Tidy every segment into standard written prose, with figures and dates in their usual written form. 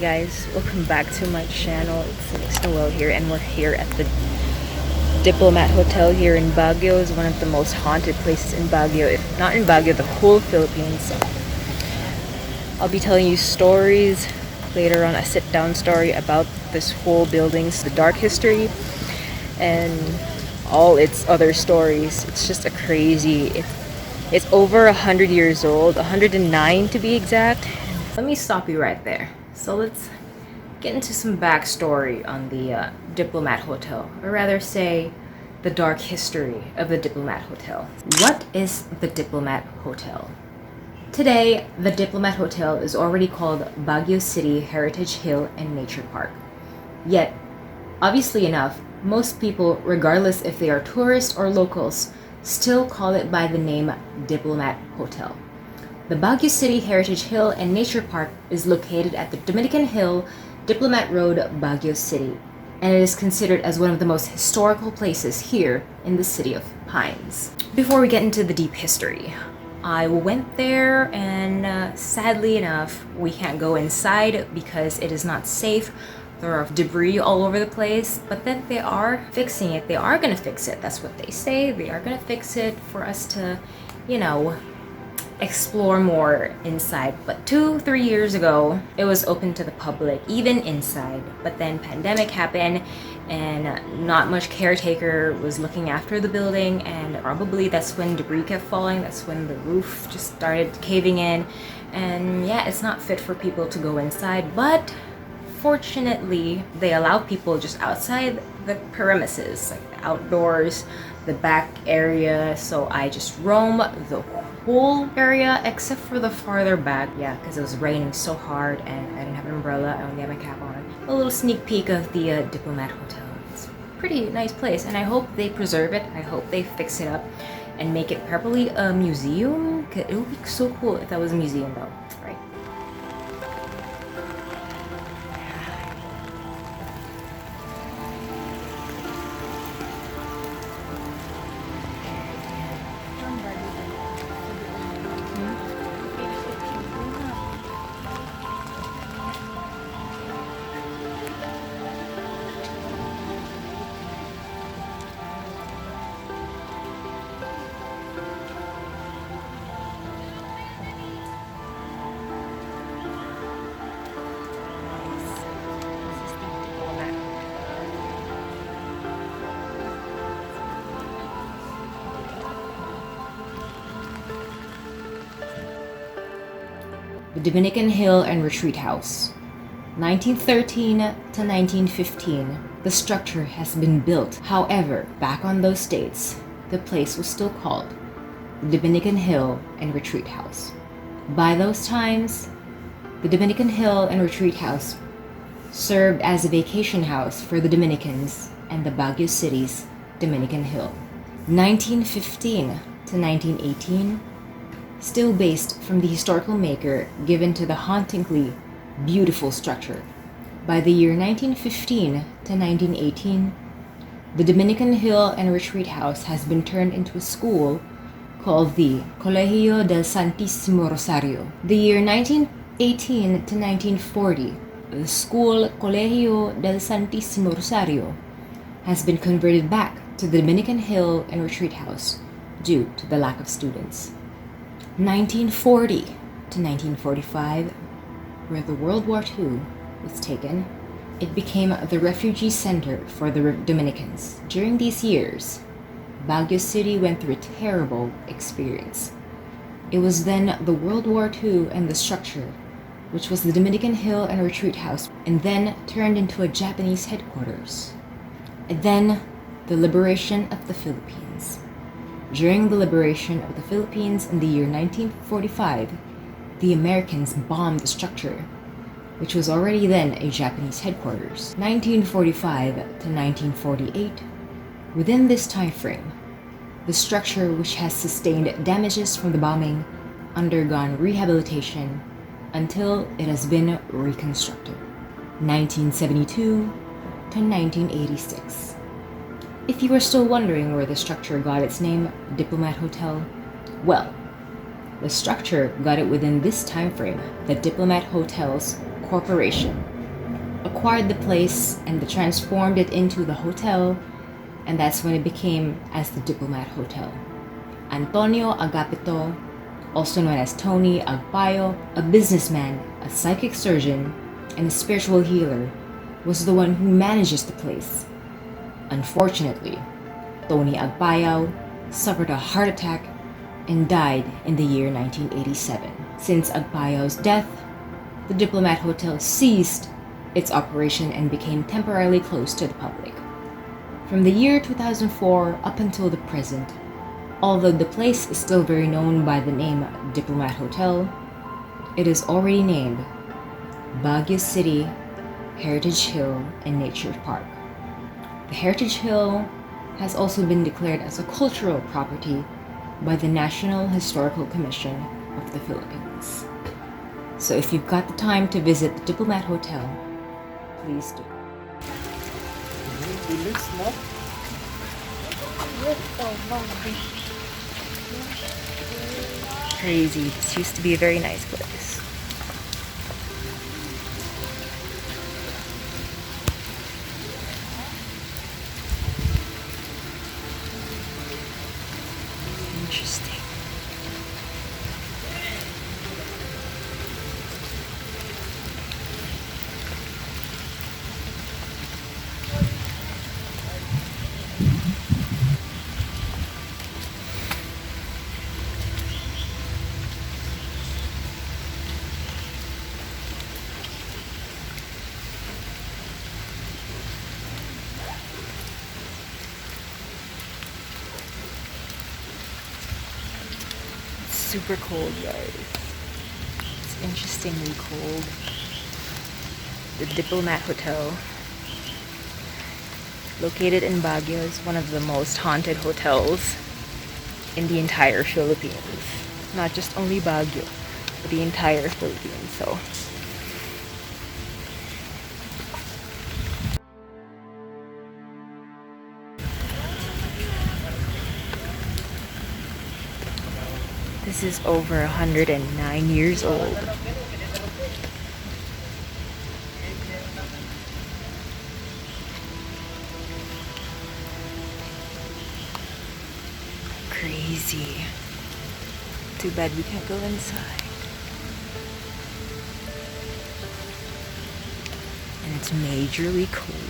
guys, welcome back to my channel. It's Noel here, and we're here at the Diplomat Hotel here in Baguio. It's one of the most haunted places in Baguio, if not in Baguio, the whole Philippines. I'll be telling you stories later on, a sit-down story about this whole building's the dark history and all its other stories. It's just a crazy, it's over 100 years old, 109 to be exact. Let me stop you right there. So let's get into some backstory on the Diplomat Hotel, or rather say the dark history of the Diplomat Hotel. What is the Diplomat Hotel? Today, the Diplomat Hotel is already called Baguio City Heritage Hill and Nature Park. Yet, obviously enough, most people, regardless if they are tourists or locals, still call it by the name Diplomat Hotel. The Baguio City Heritage Hill and Nature Park is located at the Dominican Hill, Diplomat Road, Baguio City, and it is considered as one of the most historical places here in the City of Pines. Before we get into the deep history, I went there and sadly enough, we can't go inside because it is not safe. There are debris all over the place, but then they are fixing it. They are gonna fix it. That's what they say. They are gonna fix it for us to, explore more inside. But 2-3 years ago, it was open to the public, even inside. But then pandemic happened and not much caretaker was looking after the building, and probably that's when debris kept falling. That's when the roof just started caving in, and yeah, it's not fit for people to go inside. But fortunately, they allow people just outside the premises, like the outdoors, the back area. So I just roam the whole area except for the farther back, because it was raining so hard and I didn't have an umbrella. I only had my cap on. A little sneak peek of the Diplomat Hotel. It's a pretty nice place, and I hope they preserve it. I hope they fix it up and make it properly a museum. It would be so cool if that was a museum though, right? The Dominican Hill and Retreat House. 1913 to 1915, the structure has been built. However, back on those dates, the place was still called the Dominican Hill and Retreat House. By those times, the Dominican Hill and Retreat House served as a vacation house for the Dominicans and the Baguio City's Dominican Hill. 1915 to 1918, still based from the historical maker given to the hauntingly beautiful structure. By the year 1915 to 1918, the Dominican Hill and Retreat House has been turned into a school called the Colegio del Santissimo Rosario. The year 1918 to 1940, the school Colegio del Santissimo Rosario has been converted back to the Dominican Hill and Retreat House due to the lack of students. 1940 to 1945, where the World War II was taken, it became the refugee center for the Dominicans. During these years, Baguio City went through a terrible experience. It was then the World War II and the structure, which was the Dominican Hill and Retreat House, and then turned into a Japanese headquarters. And then the liberation of the Philippines. During the liberation of the Philippines in the year 1945, the Americans bombed the structure, which was already then a Japanese headquarters. 1945 to 1948, within this time frame, the structure, which has sustained damages from the bombing, undergone rehabilitation until it has been reconstructed. 1972 to 1986. If you are still wondering where the structure got its name, Diplomat Hotel, well, the structure got it within this time frame, the Diplomat Hotels Corporation, acquired the place and they transformed it into the hotel, and that's when it became as the Diplomat Hotel. Antonio Agapito, also known as Tony Agpayo, a businessman, a psychic surgeon, and a spiritual healer, was the one who manages the place. Unfortunately, Tony Agpayo suffered a heart attack and died in the year 1987. Since Agpayo's death, the Diplomat Hotel ceased its operation and became temporarily closed to the public. From the year 2004 up until the present, although the place is still very known by the name Diplomat Hotel, it is already named Baguio City, Heritage Hill, and Nature Park. The Heritage Hill has also been declared as a cultural property by the National Historical Commission of the Philippines. So if you've got the time to visit the Diplomat Hotel, please do. Crazy. This used to be a very nice place. Interesting. Super cold, guys. It's interestingly cold. The Diplomat Hotel, located in Baguio, is one of the most haunted hotels in the entire Philippines. Not just only Baguio, but the entire Philippines. So this is over 109 years old. Crazy. Too bad we can't go inside. And it's majorly cold.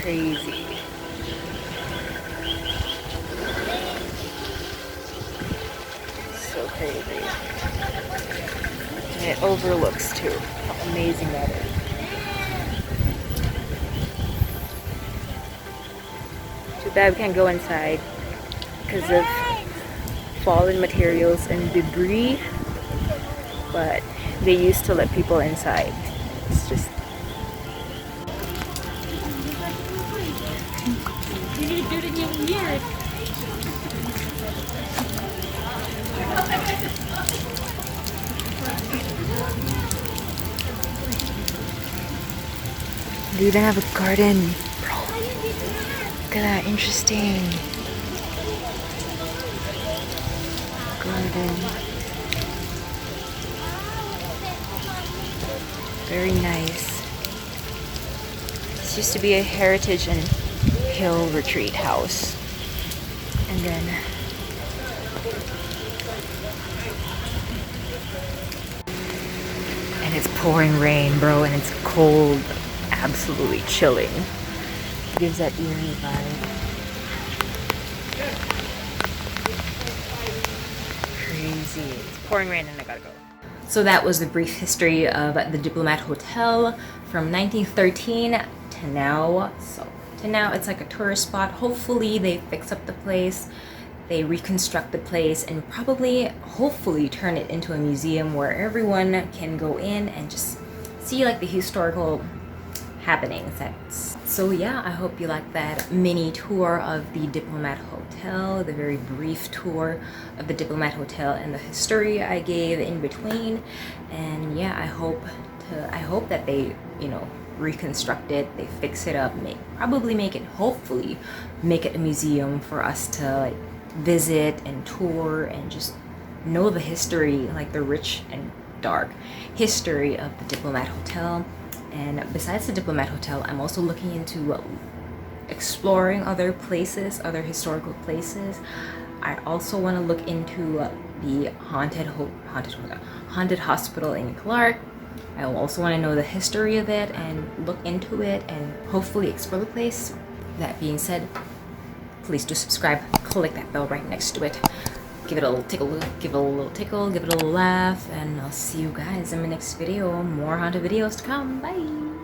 Crazy. So crazy. And it overlooks too. How amazing that is. Too bad we can't go inside because of fallen materials and debris, but they used to let people inside. It's just they even have a garden, bro. Look at that, interesting. Garden. Very nice. This used to be a heritage and hill retreat house. And then and it's pouring rain, bro, and it's cold. Absolutely chilling. Gives that eerie vibe. Crazy. It's pouring rain and I gotta go. So that was the brief history of the Diplomat Hotel from 1913 to now. So to now it's like a tourist spot. Hopefully they fix up the place they reconstruct the place and probably, hopefully, turn it into a museum where everyone can go in and just see like the historical happenings. So yeah, I hope you like that mini tour of the Diplomat Hotel, the very brief tour of the Diplomat Hotel and the history I gave in between. And yeah, I hope that they, you know, reconstruct it, they fix it up, hopefully make it a museum for us to like visit and tour and just know the history, like the rich and dark history of the Diplomat Hotel. And besides the Diplomat Hotel, I'm also looking into exploring other places, other historical places. I also want to look into the haunted hospital in Clark. I also want to know the history of it and look into it and hopefully explore the place. That being said, please do subscribe, click that bell right next to it. Give it a little tickle, give it a little tickle, give it a little laugh, and I'll see you guys in my next video. More haunted videos to come. Bye!